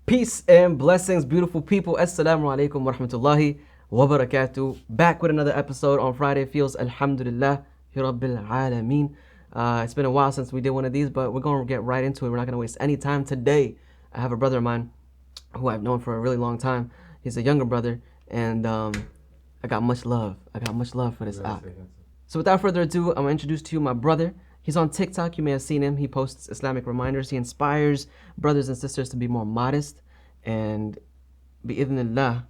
Peace and blessings, beautiful people. Assalamu alaikum wa rahmatullahi wa barakatuh. Back with another episode on Friday Feels. Alhamdulillah, Rabbil Alameen. It's been a while since we did one of these, but we're going to get right into it. We're not going to waste any time today. I have a brother of mine who I've known for a really long time. He's a younger brother, and I got much love. For this app. So without further ado, I'm going to introduce to you my brother. He's on TikTok. You may have seen him. He posts Islamic reminders. He inspires brothers and sisters to be more modest. And bi'idhnillah,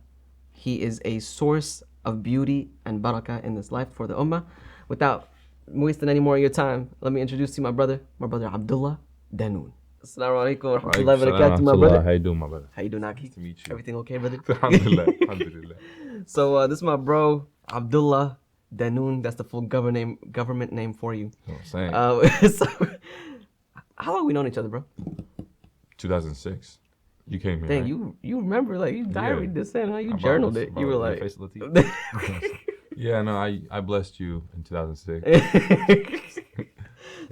he is a source of beauty and barakah in this life for the ummah. Without wasting any more of your time, let me introduce to you my brother Abdullah Danon. Assalamu alaikum wa rahmatullahi wa barakatuh, my brother. How you doing, my brother? How you doing, Aki? Nice to meet you. Everything okay, brother? Alhamdulillah, alhamdulillah. So this is my bro, Abdullah Danon. That's the full government name for you. That's what I'm saying. So, how long we known each other, bro? 2006. You came here. Dang, right? you remember, like, you diaried this in, huh? You I journaled brought it. this- You were brought like, FAISAL'S. Yeah, no, I blessed you in 2006.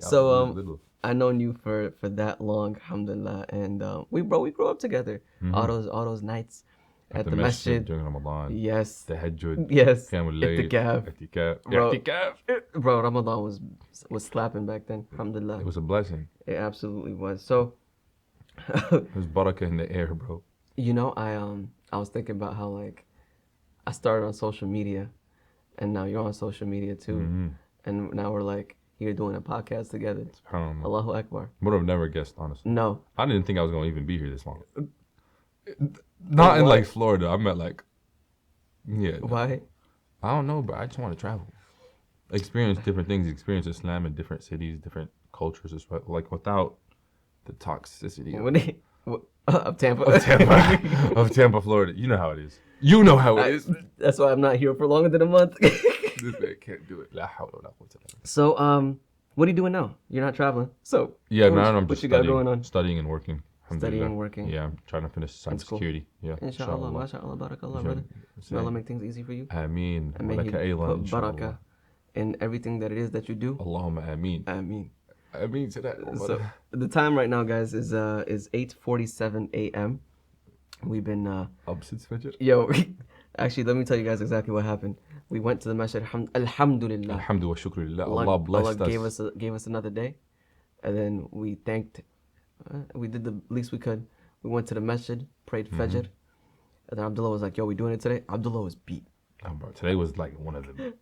So, Little. I known you for that long, alhamdulillah, and we grew up together. All those nights at the masjid. during Ramadan. Yes, Tahajjud. yes. Qiyamul Layl. Itikaf. Bro. Bro, Ramadan was slapping back then, alhamdulillah. It was a blessing. It absolutely was. So, It was barakah in the air, bro. you know, I was thinking about how, like, I started on social media, and now you're on social media too, and now we're like here doing a podcast together. SubhanAllah. Allahu Akbar. Would have never guessed, honestly. No. I didn't think I was going to even be here this long. Not in, like, Florida. I meant, like, yeah. Why? I don't know, but I just want to travel. Experience different things. Experience Islam in different cities, different cultures as well. Like, without the toxicity Of Tampa. of Tampa, Florida. You know how it is. You know how it is. That's why I'm not here for longer than a month. This man can't do it. La hawla wa la quwwata illa billah. So, what are you doing now? You're not traveling. So, Yeah, what- now I'm what just you got going on? studying and working. Studying Alhamdulillah. and working. Yeah, I'm trying to finish school. cybersecurity. Yeah, Inshallah, mashallah, barakallah, brother. May Allah make things easy for you. Ameen. And may He Walaka aylan, put inshallah. barakah in everything that it is that you do. Allahumma ameen. Ameen. Ameen to that. So the time right now, guys, is 8:47 a.m. We've been Up since Fajr. yo. Actually, let me tell you guys exactly what happened. We went to the masjid. Alhamdulillah. Alhamdulillah wa shukrulillah. Allah blessed us. gave us another day, and then we thanked. We did the least we could. We went to the masjid, prayed Fajr, and then Abdullah was like, "Yo, we doing it today?" Abdullah was beat. Bro, today was like one of them.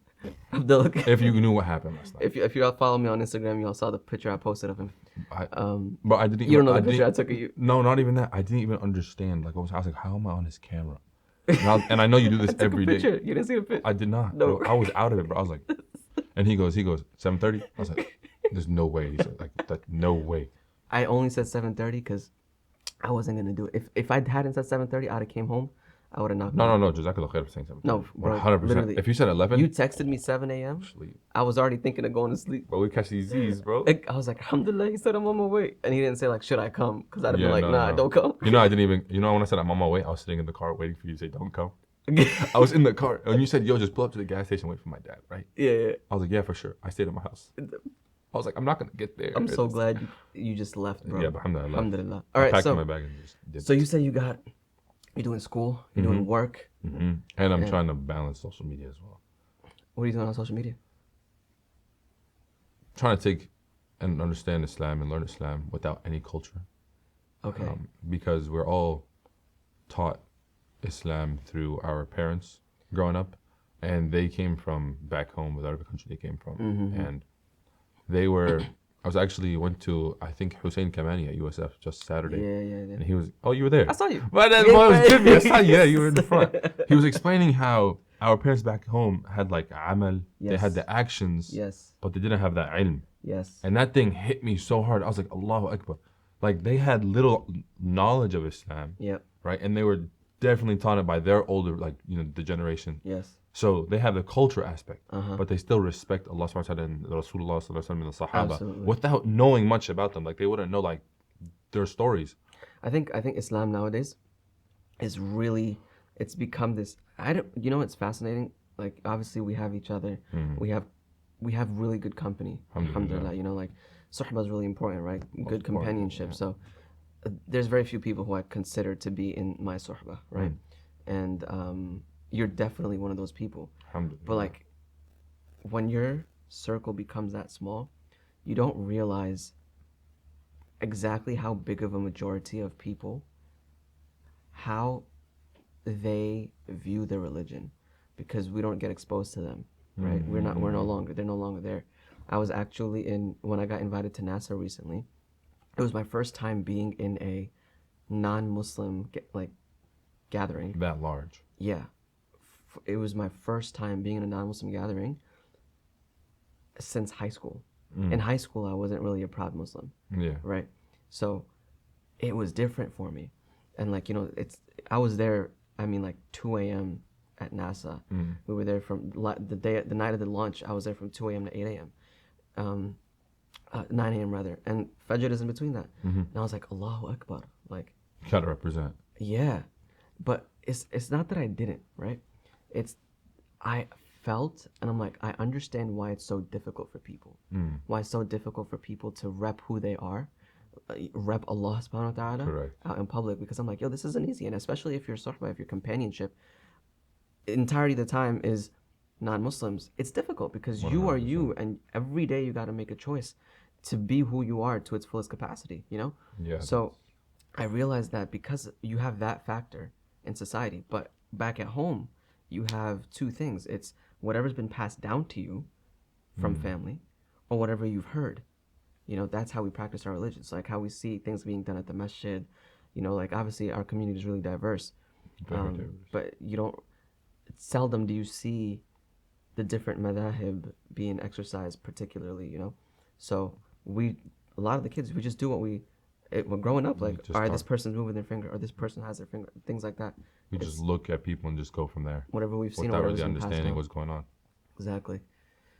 Abdullah. If you knew what happened last night. If you all follow me on Instagram, you all saw the picture I posted of him. But I didn't. You don't know the I picture I didn't- took of you. No, not even that. I didn't even understand. Like, I was like, how am I on his camera? And I know you do this I took every a day. picture. You didn't see the picture. I did not. No. Bro. I was out of it, bro. I was like, and he goes, 7:30. I was like, there's no way. He said, like, no way. I only said 7:30 because I wasn't gonna do it. If I hadn't said 7:30, I'd have came home. I would have knocked. No. Jazakallah khair for saying 7:30. No, bro, 100%. literally. If you said 11, You texted me 7 a.m. sleep. I was already thinking of going to sleep. But we catch these Z's, bro. I was like, alhamdulillah, he said I'm on my way. And he didn't say, like, should I come? Because I'd have been Yeah, like, no, nah, no. don't come. You know, I didn't even. You know, when I said I'm on my way, I was sitting in the car waiting for you to say, "Don't come." I was in the car, and you said, "Yo, just pull up to the gas station, wait for my dad." Right? Yeah. I was like, "Yeah, for sure." I stayed at my house. I was like, "I'm not gonna get there." I'm so glad you just left, bro. Yeah, but alhamdulillah. Alhamdulillah. I All right, packed so my bag and just did. you said you're doing school, you're doing work. And I'm trying to balance social media as well. What are you doing on social media? Trying to take and understand Islam and learn Islam without any culture. Okay. Because we're all taught Islam through our parents growing up, and they came from back home, whatever country they came from, and they were. I went to, I think, Hussein Kamani at USF just Saturday. Yeah. And he was, oh, you were there. I saw you. But that was good. I saw you. Yeah, you were in the front. He was explaining how our parents back home had like amal. They had the actions, Yes. but they didn't have that ilm. Yes. And that thing hit me so hard. I was like, Allahu Akbar. Like, they had little knowledge of Islam, Yep. right? And they were definitely taught it by their older, like, the generation. Yes. So they have the culture aspect, but they still respect Allah subhanahu wa ta'ala and Rasulullah sallallahu alaihi wasallam and the Sahaba Absolutely. without knowing much about them. Like, they wouldn't know, like, their stories. I think Islam nowadays is really, it's become this. You know what's fascinating? Like, obviously we have each other. We have really good company. Alhamdulillah. You know, like, suhbah is really important, right? Good companionship. So there's very few people who I consider to be in my suhbah, right? And you're definitely one of those people. But like, when your circle becomes that small, you don't realize exactly how big of a majority of people, how they view their religion, because we don't get exposed to them, right? They're no longer there. I was actually when I got invited to NASA recently, it was my first time being in a non-Muslim gathering. That large. Yeah. It was my first time being in a non-Muslim gathering since high school. In high school, I wasn't really a proud Muslim. Yeah. Right? So it was different for me. And like, I was there, 2 a.m. at NASA. We were there from the night of the launch. I was there from 2 a.m. to 8 a.m. 9 a.m. rather. And Fajr is in between that. And I was like, Allahu Akbar. Like, You gotta represent. yeah. But it's not that I didn't, right? I felt, and I'm like, I understand why it's so difficult for people. Why it's so difficult for people to rep who they are, rep Allah subhanahu wa ta'ala Correct. out in public, because I'm like, yo, this isn't easy. And especially if your suhbah, if your companionship, entirety of the time is non-Muslims, it's difficult because you are you, and every day you got to make a choice to be who you are to its fullest capacity, Yeah. So I realized that because you have that factor in society, but back at home, you have two things. It's whatever's been passed down to you from family, or whatever you've heard. That's how we practice our religion. It's like how we see things being done at the masjid. Like obviously our community is really diverse. Very diverse. But seldom do you see the different madhahib being exercised particularly, So a lot of the kids, we just do what we're growing up, like, all right, this person's moving their finger, or this person has their finger, things like that. We just look at people and just go from there. Whatever we've seen, without whatever's really been passed understanding down. what's going on. Exactly.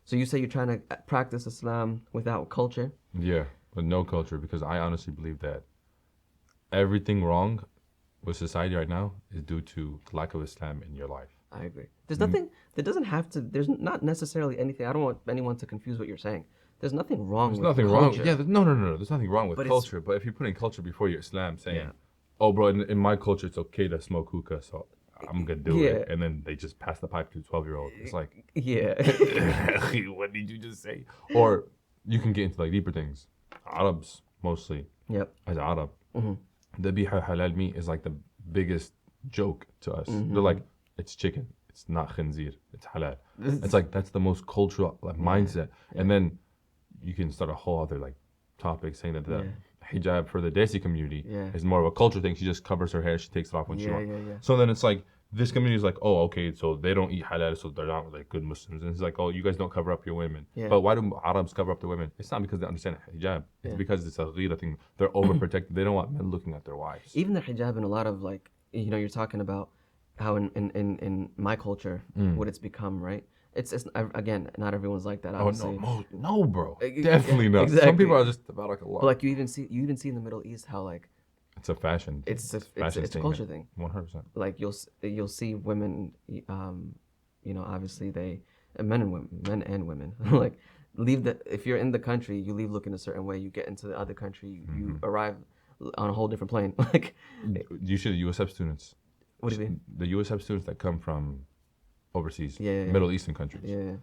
So you say you're trying to practice Islam without culture? Yeah, but no culture, because I honestly believe that everything wrong with society right now is due to the lack of Islam in your life. I agree. There's nothing, there's not necessarily anything, I don't want anyone to confuse what you're saying. There's nothing wrong There's with nothing culture. wrong. Yeah, no. There's nothing wrong with But culture. But if you're putting culture before your Islam, saying, Yeah. "Oh, bro, in my culture, it's okay to smoke hookah, so I'm gonna do it," and then they just pass the pipe to a 12-year-old. It's like, Yeah. what did you just say? Or you can get into like deeper things. Arabs mostly, Yep. as Arab, the biha halal meat is like the biggest joke to us. They're like, it's chicken, it's not khinzir, it's halal. It's like that's the most cultural mindset, and then you can start a whole other like topic saying that the hijab for the Desi community is more of a culture thing. She just covers her hair, she takes it off when she wants. So then it's like this community is like, oh, okay, so they don't eat halal, so they're not like good Muslims. And it's like, oh, you guys don't cover up your women. But why do Arabs cover up their women? It's not because they understand hijab. It's because it's a ghira thing. They're overprotected. They don't want men looking at their wives. Even the hijab and a lot of like, you're talking about how in my culture, what it's become, right? It's again, not everyone's like that. Obviously. No, bro, definitely not. Exactly. Some people are just about like a lot. But like you even see in the Middle East how like it's a fashion. it's a culture thing. 100%. Like you'll see women, obviously men and women like if you're in the country, you leave looking a certain way. You get into the other country, you arrive on a whole different plane. Like You should USF students. What do you mean? The USF students that come from overseas, Yeah. Middle Eastern countries. Yeah.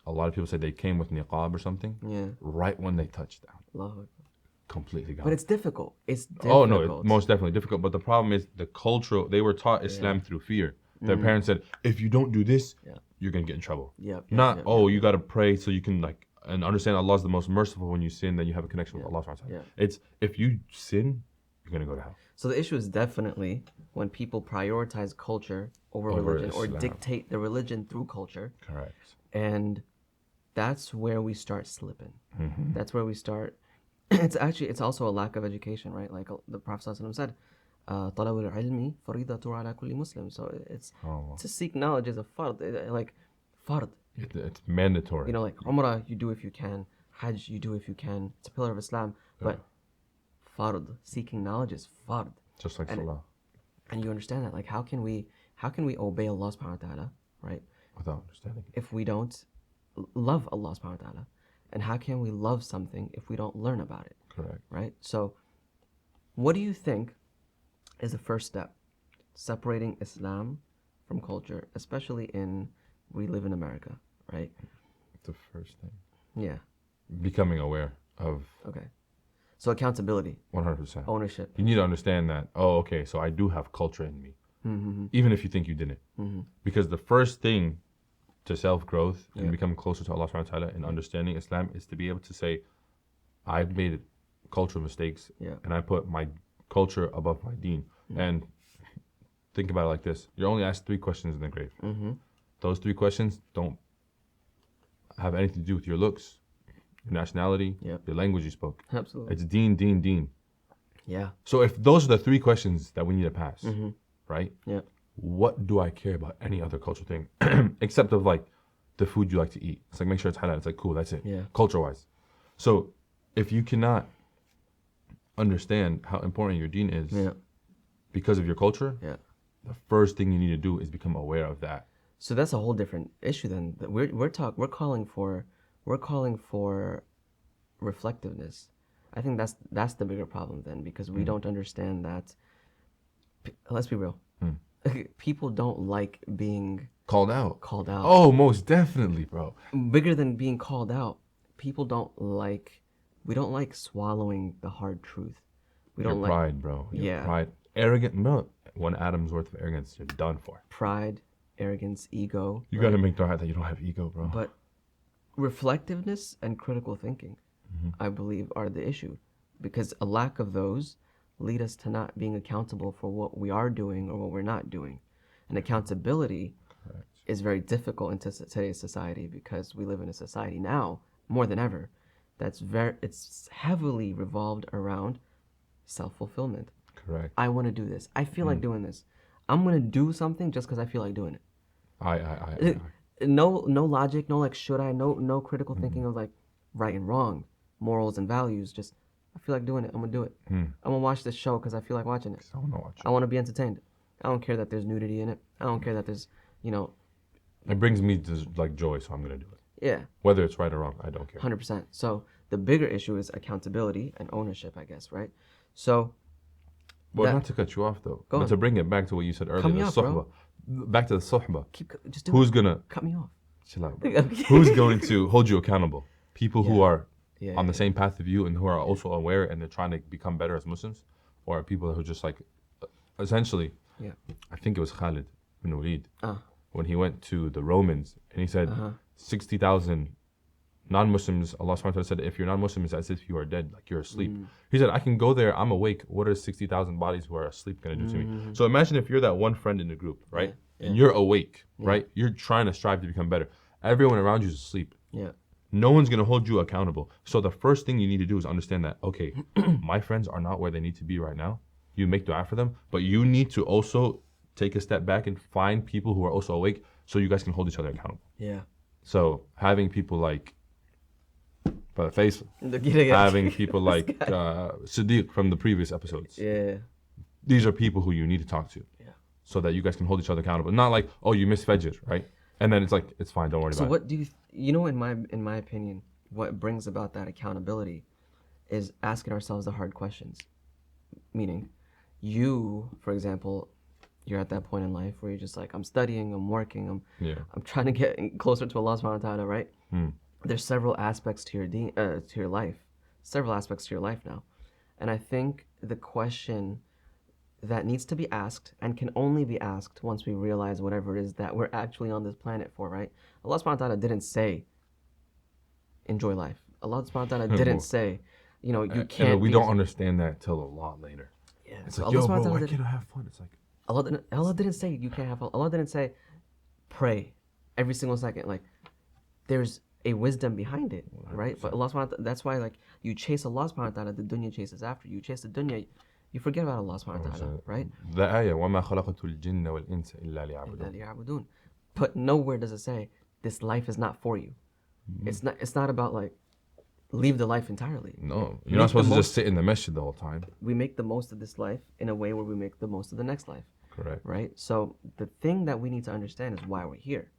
A lot of people say they came with niqab or something. Yeah. Right when they touched down. Allahu Akbar. Completely gone. But it's difficult. It's difficult. Oh no, it's most definitely difficult. But the problem is the cultural. They were taught Islam through fear. Their parents said, if you don't do this, you're gonna get in trouble. You gotta pray so you can like and understand Allah's the most merciful. When you sin, then you have a connection with Allah subhanahu wa ta'ala. It's if you sin, you're gonna go to hell. So the issue is definitely when people prioritize culture over religion or Islam. dictate the religion through culture. Correct. And that's where we start slipping. That's where we start. It's also a lack of education, right? Like the Prophet ﷺ said, طلب العلم فريضة على كل مسلم. So it's to seek knowledge is a fard, like fard. It's mandatory. Like Umrah, you do if you can. Hajj, you do if you can. It's a pillar of Islam. But fard, seeking knowledge is fard. Just like Salah. And you understand that, like how can we obey Allah subhanahu wa ta'ala, right? Without understanding. If we don't love Allah subhanahu wa ta'ala. And how can we love something if we don't learn about it? Correct. Right? So What do you think is the first step separating Islam from culture, especially we live in America, right? The first thing. Yeah. Becoming aware of Okay. So accountability, 100%. ownership. You need to understand that, oh, okay, so I do have culture in me. Mm-hmm. Even if you think you didn't. Mm-hmm. Because the first thing to self-growth and Yeah. becoming closer to Allah subhanahu wa ta'ala and understanding Islam is to be able to say, I've made cultural mistakes Yeah. and I put my culture above my deen. And think about it like this. You're only asked 3 questions in the grave. Mm-hmm. Those 3 questions don't have anything to do with your looks, your nationality, Yep. your language you spoke. Absolutely. It's deen, deen, deen. Yeah. So if those are the 3 questions that we need to pass, Mm-hmm. right? Yeah. What do I care about any other cultural thing except of like the food you like to eat? It's like, make sure it's halal. It's like, cool, that's it. Yeah. Culture-wise. So if you cannot understand how important your deen is Yeah. because of your culture, Yeah. the first thing you need to do is become aware of that. So that's a whole different issue then. We're calling for reflectiveness. I think that's the bigger problem then, because we don't understand that. Let's be real. People don't like being Called out. called out. Oh, most definitely, bro. Bigger than being called out, people we don't like swallowing the hard truth. We Your don't like pride, bro. Your Yeah. pride. Arrogant. No. 1 atom's worth of arrogance, you're done for. pride, arrogance, ego. You right? gotta make dua that you don't have ego, bro. But reflectiveness and critical thinking, I believe, are the issue, because a lack of those lead us to not being accountable for what we are doing or what we're not doing. And accountability Correct. is very difficult in today's society, because we live in a society now more than ever it's heavily revolved around self-fulfillment. Correct. I want to do this. I feel like doing this. I'm going to do something just because I feel like doing it. I. No logic, no like should I, no critical thinking of like right and wrong, morals and values. Just I feel like doing it. I'm gonna do it. I'm gonna watch this show because I feel like watching it. I wanna watch I want to be entertained. I don't care that there's nudity in it. I don't care that there's It brings me to like joy, so I'm gonna do it. yeah, Whether it's right or wrong, I don't care. 100%. So the bigger issue is accountability and ownership, I guess, right? So Well, that- not to cut you off though, Go but on. to bring it back to what you said earlier, me the off, suhbah. bro. Back to the suhbah. just do Who's it. gonna Cut me off. chill out, bro. Who's going to hold you accountable? People who Yeah. are Yeah, on the same path of you and who are also aware and they're trying to become better as Muslims, or are people who just like essentially. Yeah. I think it was Khalid bin Walid Ah. when he went to the Romans and he said 60,000 non-Muslims. Allah subhanahu wa ta'ala said, if you're non-Muslim, it's as if you are dead, like you're asleep. He said, I can go there, I'm awake. What are 60,000 bodies who are asleep going to do to me? So imagine if you're that one friend in the group, right? And you're awake, right? You're trying to strive to become better. Everyone around you is asleep. Yeah. No one's going to hold you accountable. So the first thing you need to do is understand that, okay, my friends are not where they need to be right now. You make dua for them, but you need to also take a step back and find people who are also awake so you guys can hold each other accountable. Yeah. So having people like Brother Faisal, having people like Siddiq from the previous episodes. Yeah. These are people who you need to talk to. Yeah. So that you guys can hold each other accountable. Not like, oh, you missed Fajr, right? And then it's like, it's fine, don't worry So about what do you know, in my opinion, what brings about that accountability is asking ourselves the hard questions. Meaning, you, for example, you're at that point in life where you're just like, I'm studying, I'm working, I'm trying to get closer to Allah subhanahu wa ta'ala, right? There's several aspects to your life, several aspects to your life now. And I think the question that needs to be asked and can only be asked once we realize whatever it is that we're actually on this planet for, right? Allah subhanahu wa ta'ala didn't say, enjoy life. Allah subhanahu wa ta'ala didn't say, you can't And we be- don't understand that till a lot later. Yeah. It's So like, yo, Allah subhanahu wa bro, ta'ala why didn't- can't I have fun? It's like, Allah didn't say you can't have fun. Allah didn't say pray every single second. Like, there's a wisdom behind it, right? But Allah subhanahu wa ta'ala, that's why like you chase Allah subhanahu wa ta'ala, the dunya chases after you. You chase the dunya, you forget about Allah subhanahu wa ta'ala, right? the ayah, وَمَا خَلَقَتُ الْجِنَّ وَالْإِنسَ إِلَّا لِيَعْبُدُونَ. لِيَعْبُدُونَ. But nowhere does it say this life is not for you. It's not about like leave the life entirely. No, you're not supposed to just sit in the masjid the whole time. We make the most of this life in a way where we make the most of the next life. Correct. Right? So the thing that we need to understand is why we're here.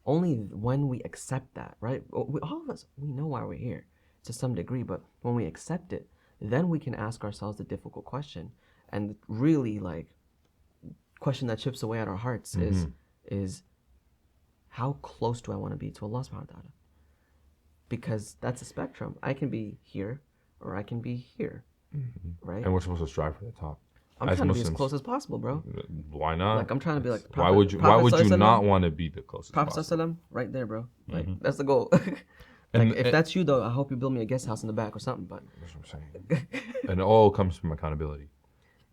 Only when we accept that, right? All of us, we know why we're here to some degree, but when we accept it, then we can ask ourselves the difficult question, and really like question that chips away at our hearts is how close do I want to be to Allah subhanahu wa ta'ala? Because that's a spectrum. I can be here or I can be here, right? And we're supposed to strive for the top. I'm as trying Muslims, to be as close as possible, bro. Why not? Like I'm trying to be like the why Prophet. would you? Why would you not want to be the closest? Prophet possible? ﷺ, right there, bro. Like that's the goal. Like if that's you though, I hope you build me a guest house in the back or something. But That's what I'm saying. And it all comes from accountability.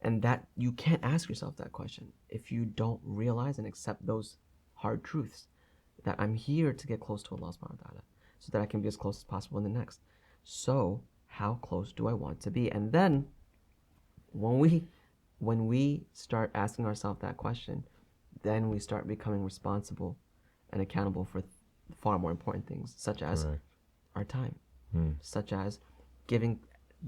and that you can't ask yourself that question if you don't realize and accept those hard truths that I'm here to get close to Allah subhanahu wa ta'ala so that I can be as close as possible in the next. So how close do I want to be? And then when we start asking ourselves that question, then we start becoming responsible and accountable for far more important things, such as Correct. our time, such as giving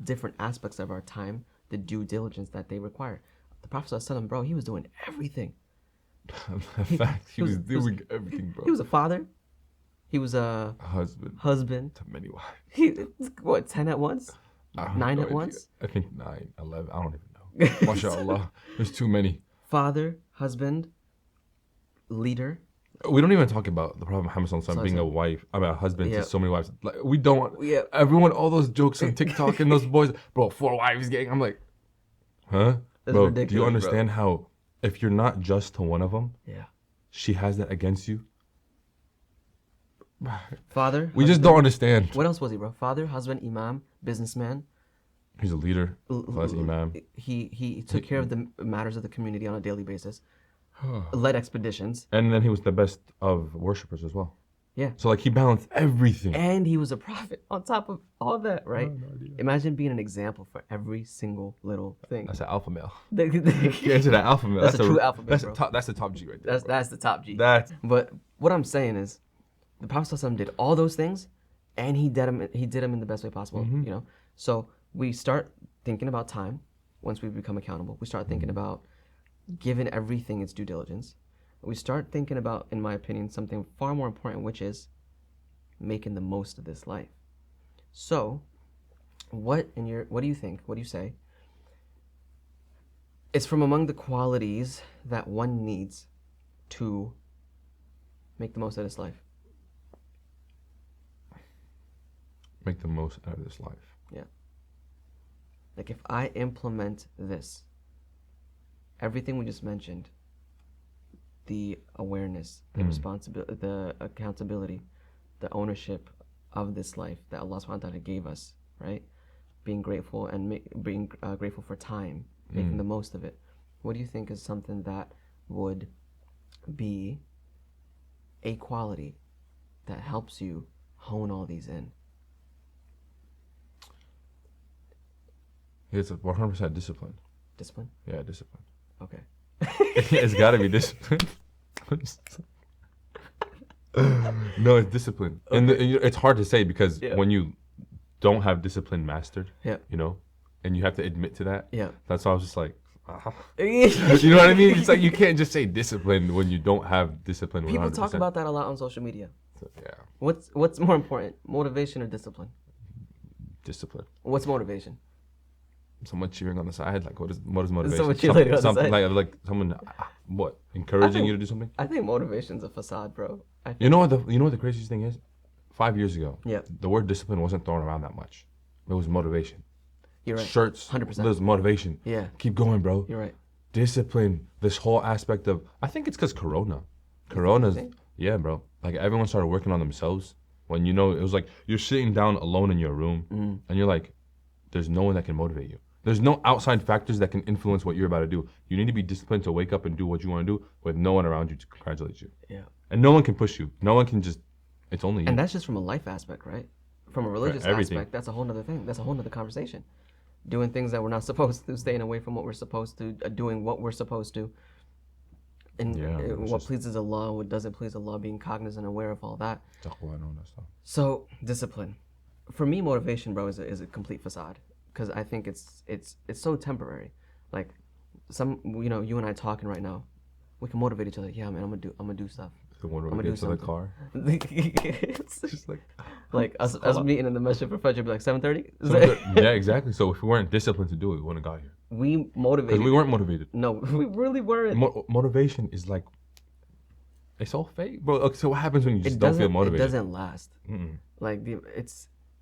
different aspects of our time the due diligence that they require. The Prophet ﷺ, bro, he was doing everything. In fact, he was doing everything, bro. He was a father. He was a husband. To many wives. He, what, 10 at once? I have 9 no at idea. once? I think 9, 11. I don't even know. MashaAllah. There's too many. Father, husband, leader. We don't even talk about the Prophet Muhammad Sallallahu Alaihi Wasallam being a wife, I mean a husband Yeah. to so many wives. Like we don't. Yeah. Everyone, all those jokes on TikTok and those boys, bro, 4 wives gang. I'm like, huh, That's bro? ridiculous, Do you bro. understand how if you're not just to one of them, Yeah. she has that against you? Father. We just husband. don't understand. What else was he, bro? Father, husband, imam, businessman. He's a leader, plus imam. He took care of the matters of the community on a daily basis. Led expeditions. And then he was the best of worshipers as well. Yeah. So like he balanced everything. And he was a prophet on top of all that, right? Imagine being an example for every single little thing. That's an alpha male. That's Get into that alpha male. a true alpha male, That's bro. a top. That's the top G right there. That's the top G. That's But what I'm saying is, the Prophet ﷺ did all those things, and he did them in the best way possible. You know, so we start thinking about time once we become accountable. We start thinking about giving everything its due diligence. We start thinking about, in my opinion, something far more important, which is making the most of this life. So, what do you think? What do you say? It's from among the qualities that one needs to make the most of this life. make the most out of this life. Yeah. Like if I implement this, everything we just mentioned, the awareness, the responsibility, the accountability, the ownership of this life that Allah subhanahu wa ta'ala gave us, right? Being grateful and being grateful for time, making the most of it. What do you think is something that would be a quality that helps you hone all these in? It's 100% discipline. Discipline? Yeah, discipline. Okay. It's got to be discipline. No, it's discipline. And it's hard to say because when you don't have discipline mastered, you know, and you have to admit to that. Yeah. That's why I was just like, you know what I mean? It's like you can't just say discipline when you don't have discipline. 100%. People talk about that a lot on social media. So, yeah. What's more important, motivation or discipline? Discipline. What's motivation? Someone cheering on the side, like what is motivation? Someone cheering on the something side. like someone what encouraging you to do something. I think motivation's a facade, bro. You know what the craziest thing is? 5 years ago, Yeah. the word discipline wasn't thrown around that much. It was motivation. You're right. Shirts, 100%. there's motivation. Yeah. Keep going, bro. You're right. Discipline. This whole aspect of I think it's because Corona's yeah, bro. Like everyone started working on themselves. When you know it was like you're sitting down alone in your room and you're like, there's no one that can motivate you. There's no outside factors that can influence what you're about to do. You need to be disciplined to wake up and do what you want to do with no one around you to congratulate you. Yeah. And no one can push you. No one can just, it's only you. And that's just from a life aspect, right? From a religious everything. aspect, that's a whole nother thing. That's a whole nother conversation. Doing things that we're not supposed to, staying away from what we're supposed to, doing what we're supposed to. And what pleases Allah, what doesn't please Allah, being cognizant and aware of all that. Taqwa and all that stuff. So, discipline. For me, motivation, bro, is a complete facade. Because I think it's so temporary. Like, you and I talking right now, we can motivate each other. Yeah, man, I'm gonna do stuff. The one where I'm we gonna get do to the something. car. It's just like, Like us meeting in the masjid for Fajr, be like 7:30. Yeah, exactly. So if we weren't disciplined to do it, we wouldn't have got here. We motivated. Because we weren't motivated. No, we really weren't. Motivation is like, it's all fake, bro. Okay, so what happens when you just don't feel motivated? It doesn't last. Like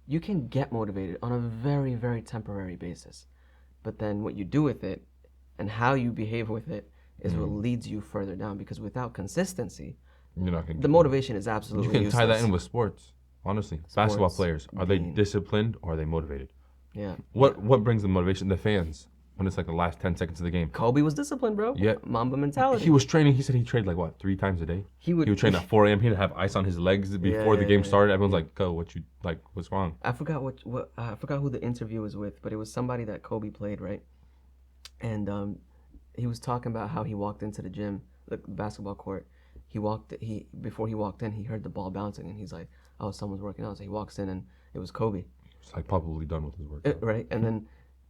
you can get motivated on a very, very temporary basis, but then what you do with it and how you behave with it is what leads you further down. Because without consistency, you're not gonna. The motivation is absolutely You can useless. tie that in with sports. Honestly, basketball players, are they disciplined or are they motivated? Yeah. What brings the motivation? The fans. When it's like the last 10 seconds of the game. Kobe was disciplined, bro. Yeah. Mamba mentality. He was training. He said he trained like what, 3 times a day? He would train at 4 a.m. He'd have ice on his legs before the game started. Everyone's like, "Go, what's wrong?" I forgot I forgot who the interview was with, but it was somebody that Kobe played, right? And he was talking about how he walked into the gym, the basketball court. Before he walked in, he heard the ball bouncing, and he's like, "Oh, someone's working out." So he walks in, and it was Kobe. It's like probably done with his work. Right, and then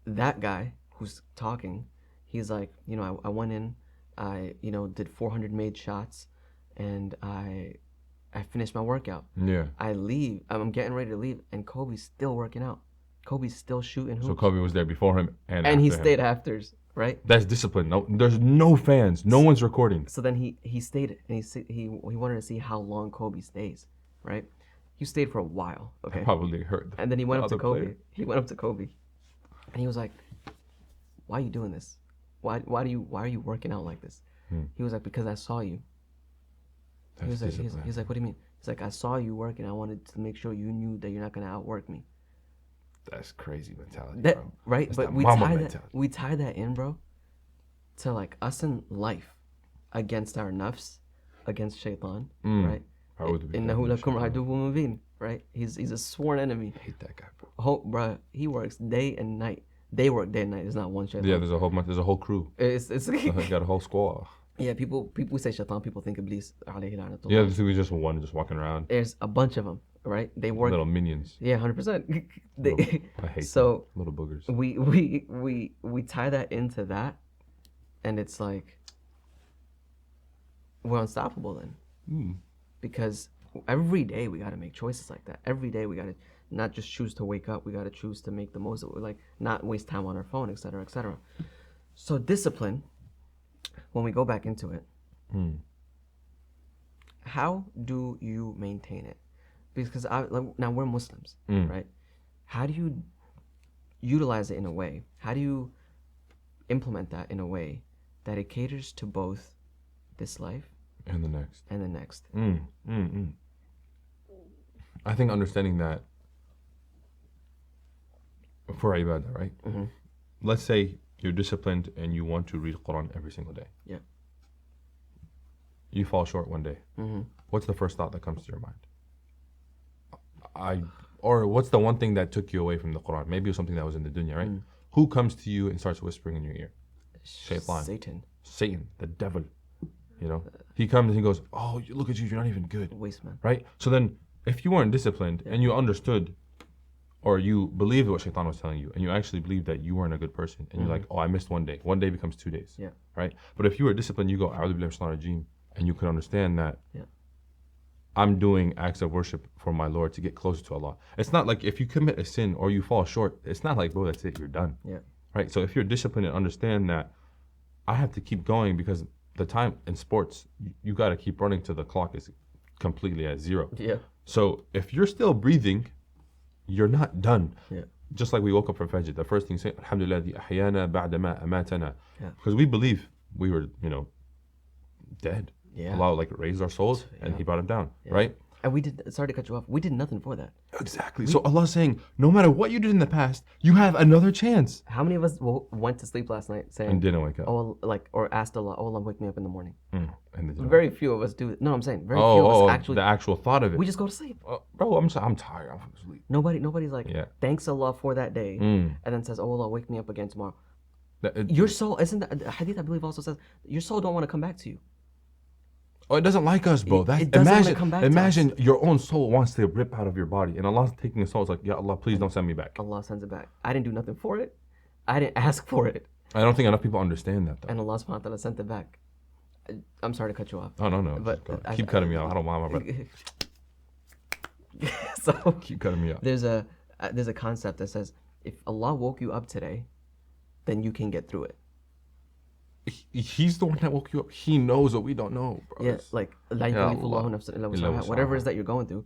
that guy who's talking, he's like, I went in, I did 400 made shots, and I finished my workout. Yeah. I leave. I'm getting ready to leave, and Kobe's still working out. Kobe's still shooting hoops. So Kobe was there before him and he after stayed him. afters, right? That's discipline. No, there's no fans. No one's recording. So then he stayed, and he wanted to see how long Kobe stays, right? He stayed for a while. Okay. That probably hurt. And then he went up to Kobe. Player. He went up to Kobe, and he was like, "Why are you doing this? Why are you working out like this?" He was like, "Because I saw you." He was like, "What do you mean?" He's like, "I saw you working. I wanted to make sure you knew that you're not gonna outwork me." That's crazy mentality, bro. Right? That's but we tie that in, bro, to like us in life, against our nafs, against shaitan, right? Innahu lakum aduwwun mubin, right? He's a sworn enemy. I hate that guy, bro. Bro, he works day and night. They work day and night. There's not one shaitan. Yeah, there's a whole crew. It's got a whole squad. Yeah, people say shaitan. People think Iblis. Alayhi la'natullah. Yeah, this is just one just walking around. There's a bunch of them, right? They work little minions. Yeah, 100%. I hate so them. Little boogers. We tie that into that, and it's like we're unstoppable then, because every day we got to make choices like that. Every day we got to not just choose to wake up. We got to choose to make the most of it, like not waste time on our phone, etc., etc. So discipline. When we go back into it, how do you maintain it? Because now we're Muslims, right? How do you utilize it in a way? How do you implement that in a way that it caters to both this life and the next? I think understanding that for ibadah, right? Let's say you're disciplined and you want to read Quran every single day. Yeah. You fall short one day. What's the first thought that comes to your mind? Or what's the one thing that took you away from the Quran? Maybe it was something that was in the dunya, right? Who comes to you and starts whispering in your ear? Shaitan. Satan, the devil. He comes and he goes, "Oh, look at you, you're not even good." Waste man. Right? So then, if you weren't disciplined and you understood, or you believed what Shaitan was telling you, and you actually believed that you weren't a good person, and you're like, "Oh, I missed one day." One day becomes 2 days. Yeah. Right? But if you were disciplined, you go, "A'udhu billahi minash shaitanir rajeem," and you could understand that I'm doing acts of worship for my Lord to get closer to Allah. It's not like if you commit a sin or you fall short, it's not like, bro, that's it, you're done. Yeah. Right? So if you're disciplined and understand that I have to keep going because the time in sports, you got to keep running till the clock is completely at 0. Yeah. So if you're still breathing, you're not done. Yeah. Just like we woke up from Fajr, the first thing you say, Alhamdulillah, ahyana ba'dama amatana. Yeah. Because we believe we were, dead. Yeah. Allah raised our souls and He brought them down, right? And sorry to cut you off, we did nothing for that. Exactly. So Allah's saying, no matter what you did in the past, you have another chance. How many of us went to sleep last night saying, and didn't wake up? Or asked Allah, "Oh Allah, wake me up in the morning." And very few of us do it. No, I'm saying very few of us actually. The actual thought of it. We just go to sleep. Bro, I'm tired. I'm asleep. Nobody's like, thanks Allah for that day, and then says, "Oh Allah, wake me up again tomorrow." Your soul, isn't that the hadith I believe also says, your soul don't want to come back to you. Oh, it doesn't like us, bro. Imagine your own soul wants to rip out of your body, and Allah's taking the soul. It's like, "Ya Allah, please don't send me back." Allah sends it back. I didn't do nothing for it. I didn't ask for it. I don't think enough people understand that, though. And Allah subhanahu wa ta'ala sent it back. I'm sorry to cut you off. Oh, no. But keep cutting me off. I don't mind, my brother. So Keep cutting me off. there's a concept that says if Allah woke you up today, then you can get through it. He's the one that woke you up. He knows what we don't know, bro. Yeah, like لا Ya يكلف الله Allah. نفسا إلا Illa وسعها. Whatever it is wus'aha. that you're going through,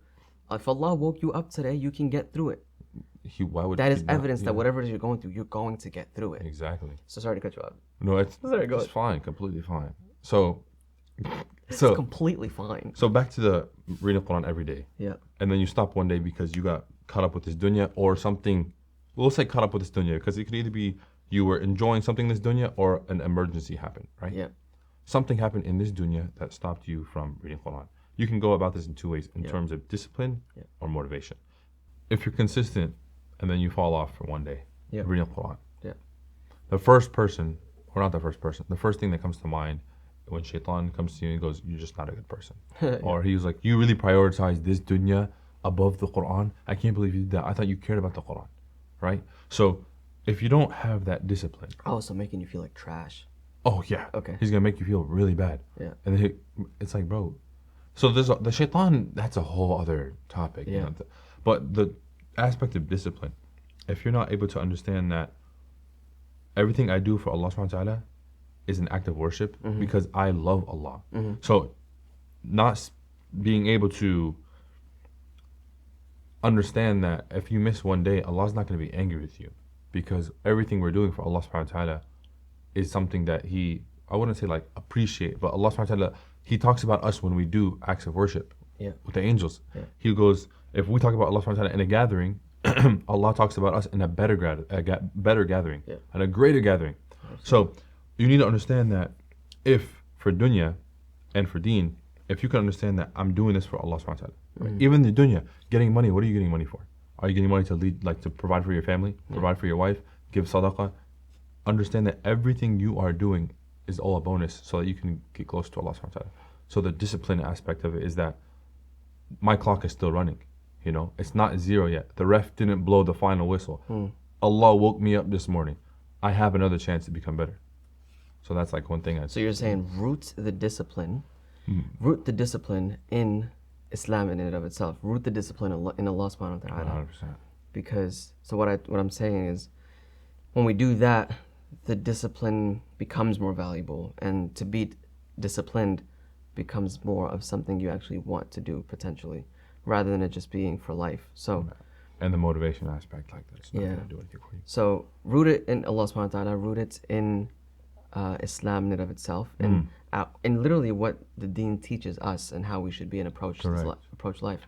if Allah woke you up today, you can get through it. Why would That he is not? evidence Yeah. that whatever it is you're going through, you're going to get through it. Exactly. So sorry to cut you off. No, it's Sorry, go it's ahead. fine, completely fine. So, It's so, completely fine. so back to the reading the Quran every day, Yeah. and then you stop one day because you got caught up with this dunya or something. We'll say caught up with this dunya because it could either be you were enjoying something in this dunya or an emergency happened, right? Yeah. Something happened in this dunya that stopped you from reading Quran. You can go about this in two ways, in Yeah. terms of discipline Yeah. or motivation. If you're consistent and then you fall off for one day, Yeah. reading Quran. Yeah. The first person, or not the first person, the first thing that comes to mind when shaitan comes to you and goes, you're just not a good person. Yeah. Or he was like, you really prioritize this dunya above the Quran? I can't believe you did that. I thought you cared about the Quran, right? So if you don't have that discipline, Oh, so making you feel like trash. oh yeah, Okay. he's gonna make you feel really bad. Yeah. And then it's like, bro. So there's the shaitan. That's a whole other topic. Yeah. But the aspect of discipline, if you're not able to understand that everything I do for Allah subhanahu wa ta'ala is an act of worship because I love Allah. So not being able to understand that if you miss one day, Allah's not going to be angry with you because everything we're doing for Allah subhanahu wa ta'ala is something that He, I wouldn't say like appreciate, but Allah subhanahu wa ta'ala, He talks about us when we do acts of worship Yeah. with the angels. Yeah. He goes, if we talk about Allah subhanahu wa ta'ala in a gathering, Allah talks about us in a better gathering, Yeah. and a greater gathering. So you need to understand that if for dunya and for deen, if you can understand that I'm doing this for Allah subhanahu wa ta'ala, right? Even the dunya, getting money, what are you getting money for? Are you getting money to lead, like to provide for your family, provide for your wife, give sadaqah? Understand that everything you are doing is all a bonus so that you can get close to Allah subhanahu wa ta'ala. So the discipline aspect of it is that my clock is still running. You know, it's not zero yet. The ref didn't blow the final whistle. Allah woke me up this morning. I have another chance to become better. So that's like one thing I'd So you're saying root the discipline in Islam in and of itself. Root the discipline in Allah subhanahu wa ta'ala. 100%. Because so what I'm saying is when we do that, the discipline becomes more valuable, and to be disciplined becomes more of something you actually want to do potentially, rather than it just being for life. So And the motivation aspect, like that's not Yeah. going to do anything for you. so root it in Allah subhanahu wa ta'ala, root it in Islam in and of itself, and literally what the deen teaches us and how we should be and approach Correct. approach life.